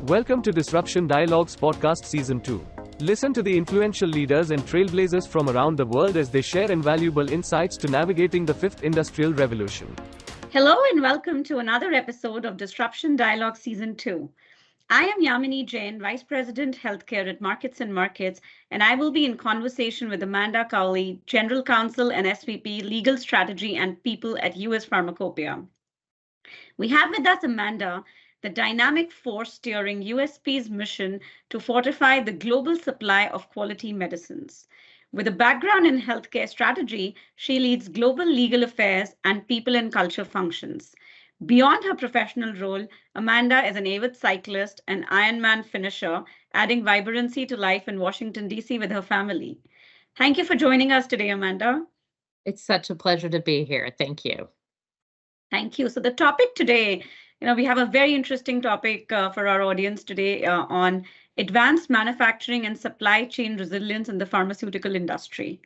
Welcome to Disruption Dialogues Podcast Season 2. Listen to the influential leaders and trailblazers from around the world as they share invaluable insights to navigating the fifth industrial revolution. Hello and welcome to another episode of Disruption Dialogues Season 2. I am Yamini Jain, Vice President Healthcare at Markets and Markets, and I will be in conversation with Amanda Cowley, General Counsel and SVP Legal Strategy and People at US Pharmacopeia. We have with us Amanda, the dynamic force steering USP's mission to fortify the global supply of quality medicines. With a background in healthcare strategy, she leads global legal affairs and people and culture functions. Beyond her professional role, Amanda is an avid cyclist and Ironman finisher, adding vibrancy to life in Washington, D.C. with her family. Thank you for joining us today, Amanda. It's such a pleasure to be here. Thank you. Thank you. So the topic today, we have a very interesting topic for our audience today on advanced manufacturing and supply chain resilience in the pharmaceutical industry.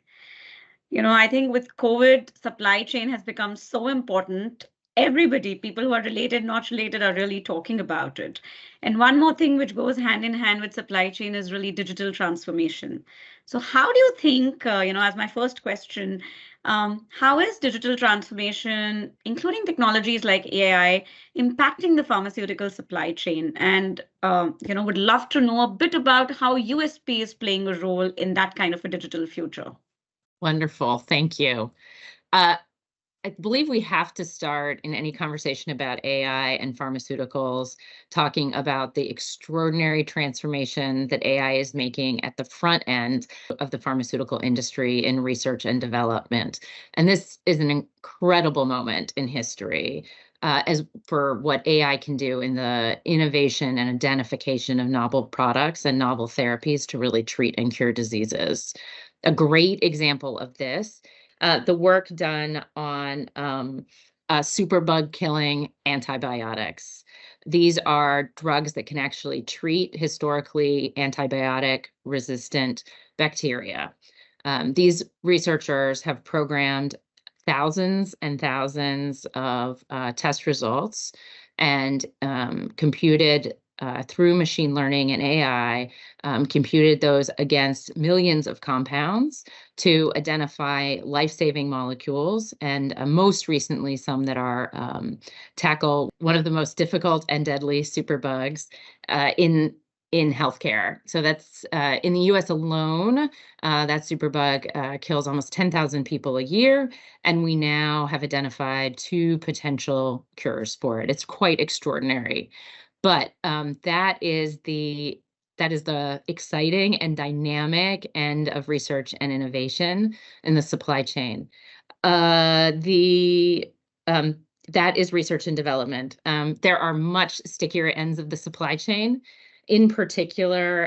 I think with COVID, supply chain has become so important. Everybody, people who are related, not related, are really talking about it. And one more thing which goes hand in hand with supply chain is really digital transformation. So how do you think, as my first question, how is digital transformation, including technologies like AI, impacting the pharmaceutical supply chain? And, would love to know a bit about how USP is playing a role in that kind of a digital future. Wonderful. Thank you. I believe we have to start in any conversation about AI and pharmaceuticals talking about the extraordinary transformation that AI is making at the front end of the pharmaceutical industry in research and development. And this is an incredible moment in history as for what AI can do in the innovation and identification of novel products and novel therapies to really treat and cure diseases. A great example of this the work done on superbug killing antibiotics. These are drugs that can actually treat historically antibiotic resistant bacteria. These researchers have programmed thousands and thousands of test results and computed through machine learning and AI, computed those against millions of compounds to identify life-saving molecules, and most recently some that are tackle one of the most difficult and deadly superbugs in healthcare. So that's in the US alone, that superbug kills almost 10,000 people a year, and we now have identified 2 potential cures for it. It's quite extraordinary. But that is the exciting and dynamic end of research and innovation in the supply chain. That is research and development. There are much stickier ends of the supply chain, in particular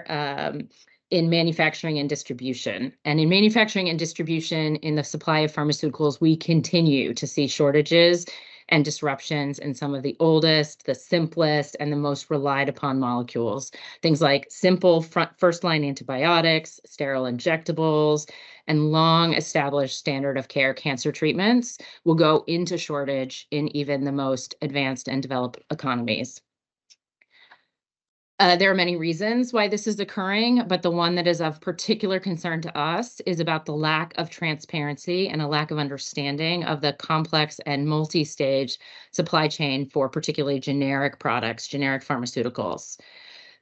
in manufacturing and distribution. And in manufacturing and distribution in the supply of pharmaceuticals, we continue to see shortages and disruptions in some of the oldest, the simplest, and the most relied upon molecules. Things like simple first-line antibiotics, sterile injectables, and long-established standard of care cancer treatments will go into shortage in even the most advanced and developed economies. There are many reasons why this is occurring, but the one that is of particular concern to us is about the lack of transparency and a lack of understanding of the complex and multi-stage supply chain for particularly generic products, generic pharmaceuticals.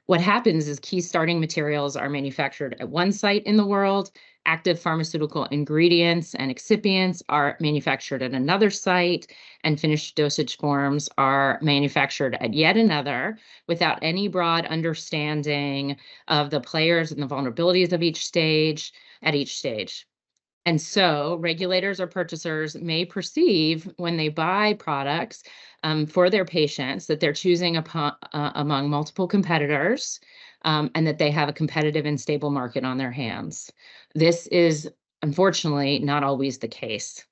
What happens is key starting materials are manufactured at one site in the world. Active pharmaceutical ingredients and excipients are manufactured at another site, and finished dosage forms are manufactured at yet another without any broad understanding of the players and the vulnerabilities of each stage at each stage. And so regulators or purchasers may perceive when they buy products for their patients that they're choosing among multiple competitors and that they have a competitive and stable market on their hands. This is unfortunately not always the case.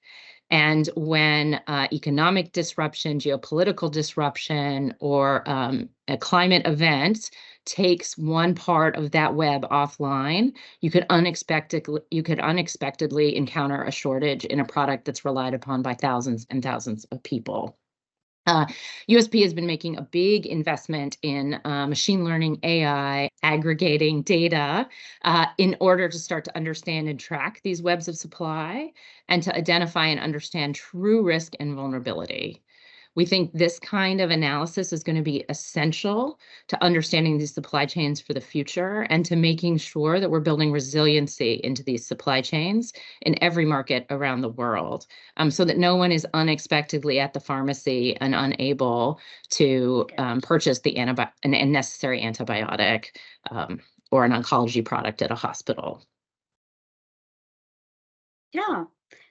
And when economic disruption, geopolitical disruption, or a climate event takes one part of that web offline, you could unexpectedly encounter a shortage in a product that's relied upon by thousands and thousands of people. USP has been making a big investment in machine learning, AI, aggregating data in order to start to understand and track these webs of supply and to identify and understand true risk and vulnerability. We think this kind of analysis is going to be essential to understanding these supply chains for the future and to making sure that we're building resiliency into these supply chains in every market around the world, so that no one is unexpectedly at the pharmacy and unable to purchase an necessary antibiotic or an oncology product at a hospital. Yeah.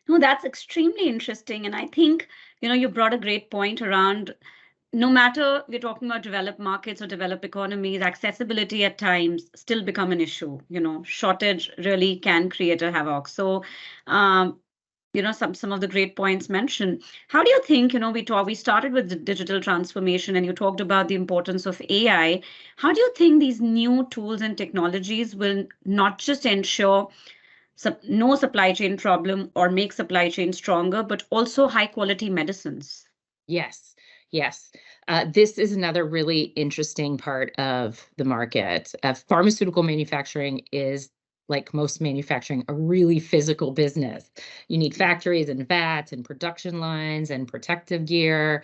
No, that's extremely interesting. And I think, you brought a great point around no matter we're talking about developed markets or developed economies, accessibility at times still become an issue. Shortage really can create a havoc. So, some of the great points mentioned. How do you think, we started with the digital transformation and you talked about the importance of AI. How do you think these new tools and technologies will not just ensure no supply chain problem or make supply chain stronger, but also high quality medicines? Yes. This is another really interesting part of the market. Pharmaceutical manufacturing is, like most manufacturing, a really physical business. You need factories and vats and production lines and protective gear.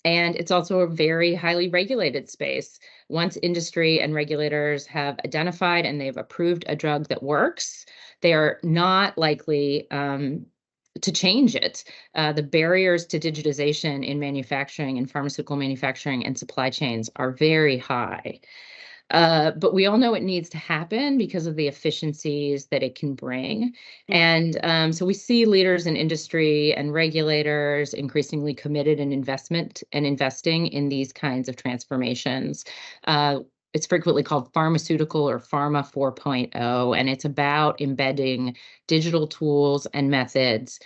And it's also a very highly regulated space. Once industry and regulators have identified and they've approved a drug that works, they are not likely to change it. The barriers to digitization in manufacturing and pharmaceutical manufacturing and supply chains are very high. But we all know it needs to happen because of the efficiencies that it can bring. And so we see leaders in industry and regulators increasingly committed in investing in these kinds of transformations. It's frequently called pharmaceutical or pharma 4.0, and it's about embedding digital tools and methods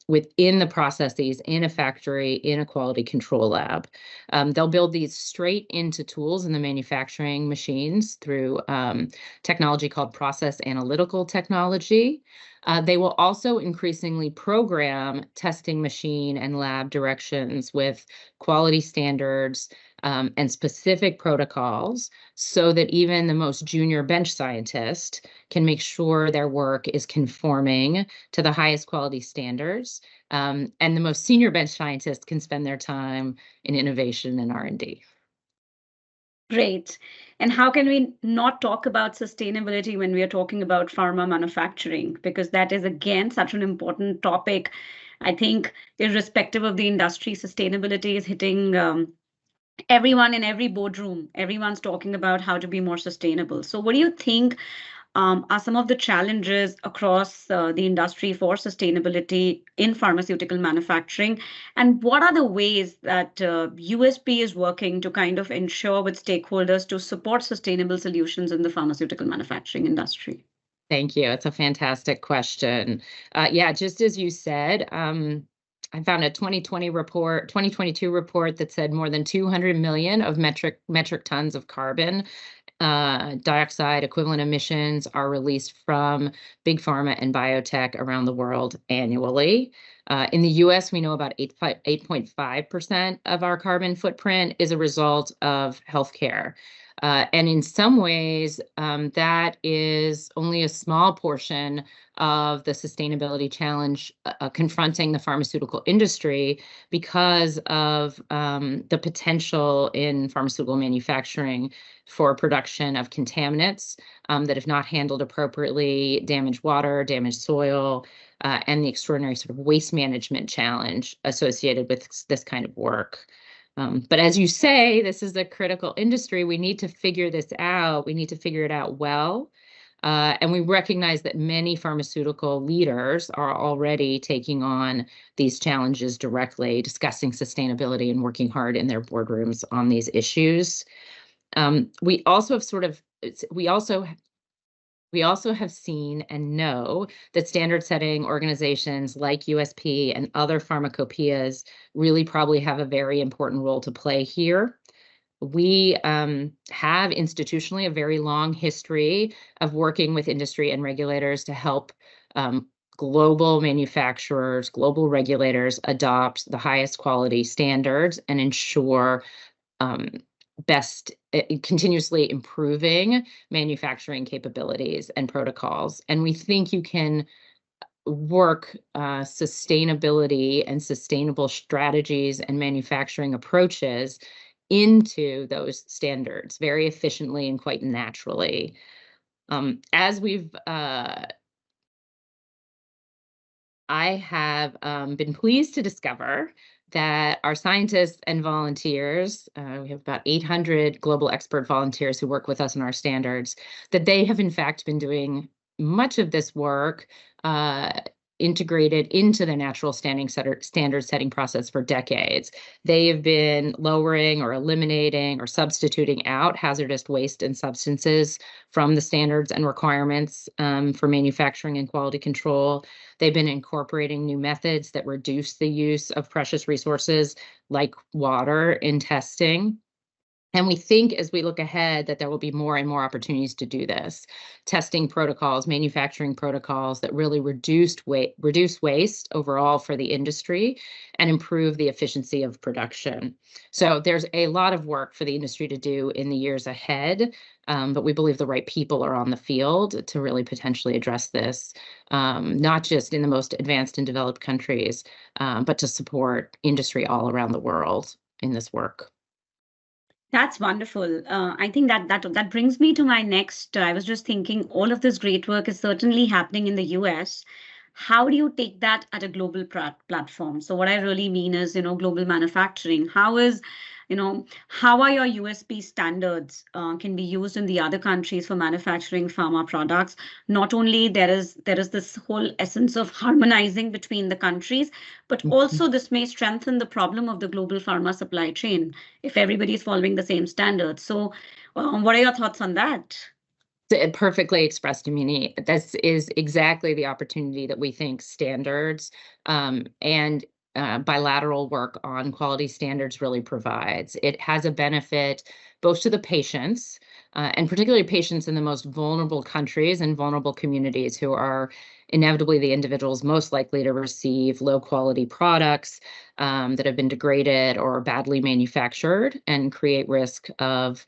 within the processes in a factory, in a quality control lab. They'll build these straight into tools in the manufacturing machines through technology called process analytical technology. They will also increasingly program testing machine and lab directions with quality standards and specific protocols so that even the most junior bench scientist can make sure their work is conforming to the highest quality standards. And the most senior bench scientists can spend their time in innovation and R&D. Great. And how can we not talk about sustainability when we are talking about pharma manufacturing? Because that is, again, such an important topic. I think irrespective of the industry, sustainability is hitting everyone in every boardroom. Everyone's talking about how to be more sustainable. So what do you think are some of the challenges across the industry for sustainability in pharmaceutical manufacturing? And what are the ways that USP is working to kind of ensure with stakeholders to support sustainable solutions in the pharmaceutical manufacturing industry? Thank you. It's a fantastic question. Just as you said, I found a 2022 report that said more than 200 million of metric tons of carbon dioxide equivalent emissions are released from big pharma and biotech around the world annually. In the US, we know about 8.5% of our carbon footprint is a result of healthcare. And in some ways, that is only a small portion of the sustainability challenge confronting the pharmaceutical industry because of the potential in pharmaceutical manufacturing for production of contaminants that, if not handled appropriately, damage water, damage soil, and the extraordinary sort of waste management challenge associated with this kind of work. But as you say, this is a critical industry. We need to figure this out. We need to figure it out well. And we recognize that many pharmaceutical leaders are already taking on these challenges directly, discussing sustainability and working hard in their boardrooms on these issues. We also have seen and know that standard setting organizations like USP and other pharmacopeias really probably have a very important role to play here. We have institutionally a very long history of working with industry and regulators to help global manufacturers, global regulators adopt the highest quality standards and ensure continuously improving manufacturing capabilities and protocols. And we think you can work sustainability and sustainable strategies and manufacturing approaches into those standards very efficiently and quite naturally. As we've I have been pleased to discover that our scientists and volunteers, we have about 800 global expert volunteers who work with us on our standards, that they have in fact been doing much of this work integrated into the natural standard setting process for decades. They have been lowering or eliminating or substituting out hazardous waste and substances from the standards and requirements for manufacturing and quality control. They've been incorporating new methods that reduce the use of precious resources like water in testing. And we think as we look ahead that there will be more and more opportunities to do this. Testing protocols, manufacturing protocols that really reduce waste overall for the industry and improve the efficiency of production. So there's a lot of work for the industry to do in the years ahead, but we believe the right people are on the field to really potentially address this, not just in the most advanced and developed countries, but to support industry all around the world in this work. That's wonderful. I think that brings me to my next. I was just thinking, all of this great work is certainly happening in the U.S. How do you take that at a global platform? So what I really mean is, global manufacturing. How are your USP standards can be used in the other countries for manufacturing pharma products? Not only there is this whole essence of harmonizing between the countries, but also this may strengthen the problem of the global pharma supply chain if everybody is following the same standards. So what are your thoughts on that? Perfectly expressed, Yamini. This is exactly the opportunity that we think standards and bilateral work on quality standards really provides. It has a benefit both to the patients and particularly patients in the most vulnerable countries and vulnerable communities who are inevitably the individuals most likely to receive low quality products that have been degraded or badly manufactured and create risk of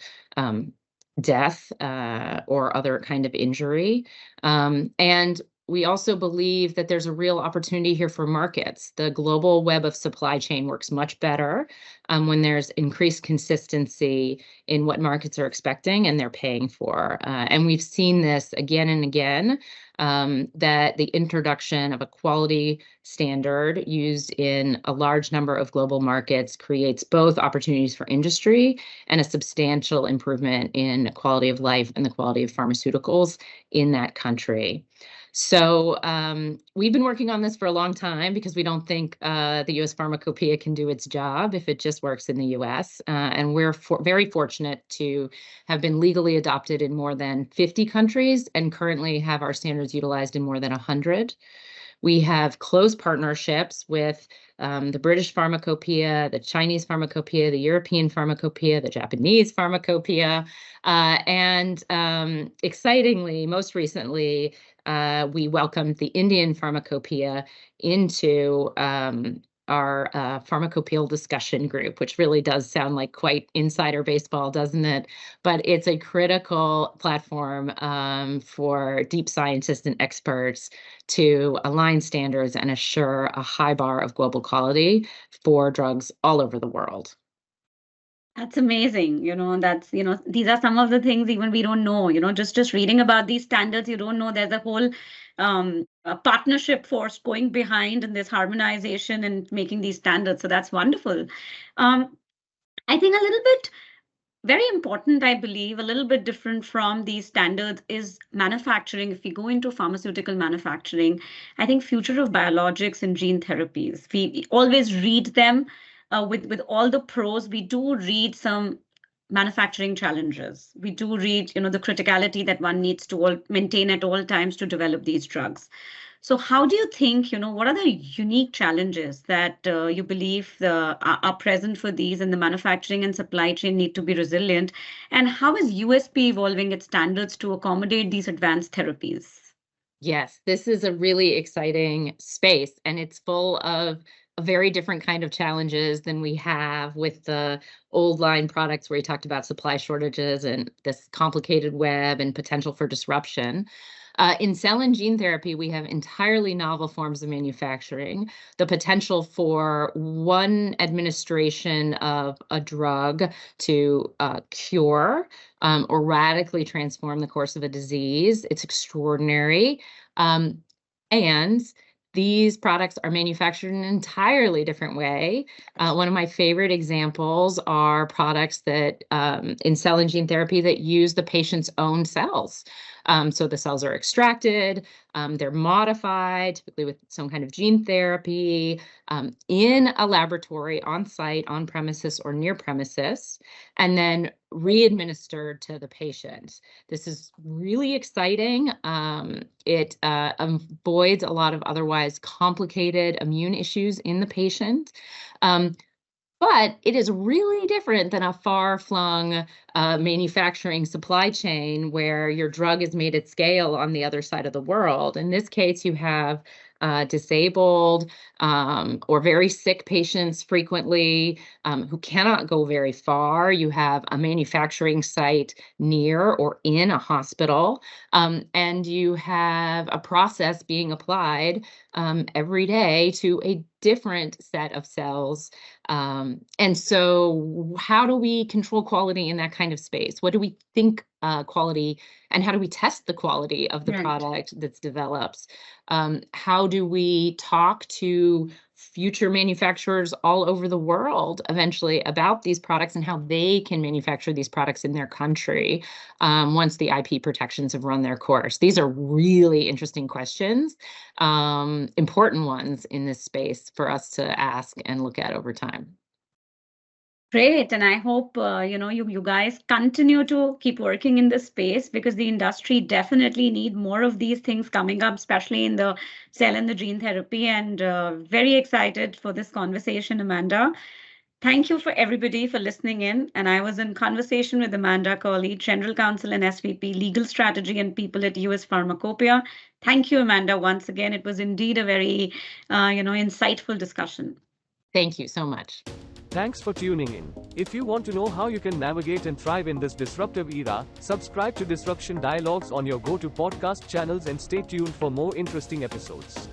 death or other kind of injury. And we also believe that there's a real opportunity here for markets. The global web of supply chain works much better when there's increased consistency in what markets are expecting and they're paying for. And we've seen this again and again, that the introduction of a quality standard used in a large number of global markets creates both opportunities for industry and a substantial improvement in quality of life and the quality of pharmaceuticals in that country. So we've been working on this for a long time because we don't think the U.S. Pharmacopeia can do its job if it just works in the U.S. And we're very fortunate to have been legally adopted in more than 50 countries and currently have our standards utilized in more than 100. We have close partnerships with the British Pharmacopeia, the Chinese Pharmacopeia, the European Pharmacopeia, the Japanese Pharmacopeia, and excitingly, most recently, we welcomed the Indian Pharmacopeia into our Pharmacopeia discussion group, which really does sound like quite insider baseball, doesn't it? But it's a critical platform for deep scientists and experts to align standards and assure a high bar of global quality for drugs all over the world. That's amazing. These are some of the things even we don't know, just reading about these standards, you don't know there's a whole a partnership force going behind in this harmonization and making these standards. So that's wonderful. I think a little bit very important, I believe, a little bit different from these standards is manufacturing. If we go into pharmaceutical manufacturing, I think future of biologics and gene therapies, we always read them with all the pros. We do read some manufacturing challenges. We do read, the criticality that one needs to maintain at all times to develop these drugs. So how do you think, what are the unique challenges that you believe are present for these, and the manufacturing and supply chain need to be resilient? And how is USP evolving its standards to accommodate these advanced therapies? Yes, this is a really exciting space, and it's full of a very different kind of challenges than we have with the old line products where you talked about supply shortages and this complicated web and potential for disruption. In cell and gene therapy, we have entirely novel forms of manufacturing, the potential for one administration of a drug to cure or radically transform the course of a disease. It's extraordinary. Um, and these products are manufactured in an entirely different way. One of my favorite examples are products that in cell and gene therapy that use the patient's own cells. So the cells are extracted, they're modified, typically with some kind of gene therapy, in a laboratory on site, on premises, or near premises, and then re-administered to the patient. This is really exciting. It avoids a lot of otherwise complicated immune issues in the patient. But it is really different than a far-flung manufacturing supply chain where your drug is made at scale on the other side of the world. In this case, you have disabled or very sick patients frequently who cannot go very far. You have a manufacturing site near or in a hospital, and you have a process being applied every day to a different set of cells. And so how do we control quality in that kind of space? What do we think quality, and how do we test the quality of the product that's developed? How do we talk to future manufacturers all over the world eventually about these products and how they can manufacture these products in their country once the IP protections have run their course? These are really interesting questions, important ones in this space for us to ask and look at over time. Great. And I hope, you guys continue to keep working in this space because the industry definitely need more of these things coming up, especially in the cell and the gene therapy. And very excited for this conversation, Amanda. Thank you for everybody for listening in. And I was in conversation with Amanda Cowley, General Counsel and SVP, Legal Strategy and People at US Pharmacopeia. Thank you, Amanda, once again. It was indeed a very, insightful discussion. Thank you so much. Thanks for tuning in. If you want to know how you can navigate and thrive in this disruptive era, subscribe to Disruption Dialogues on your go-to podcast channels and stay tuned for more interesting episodes.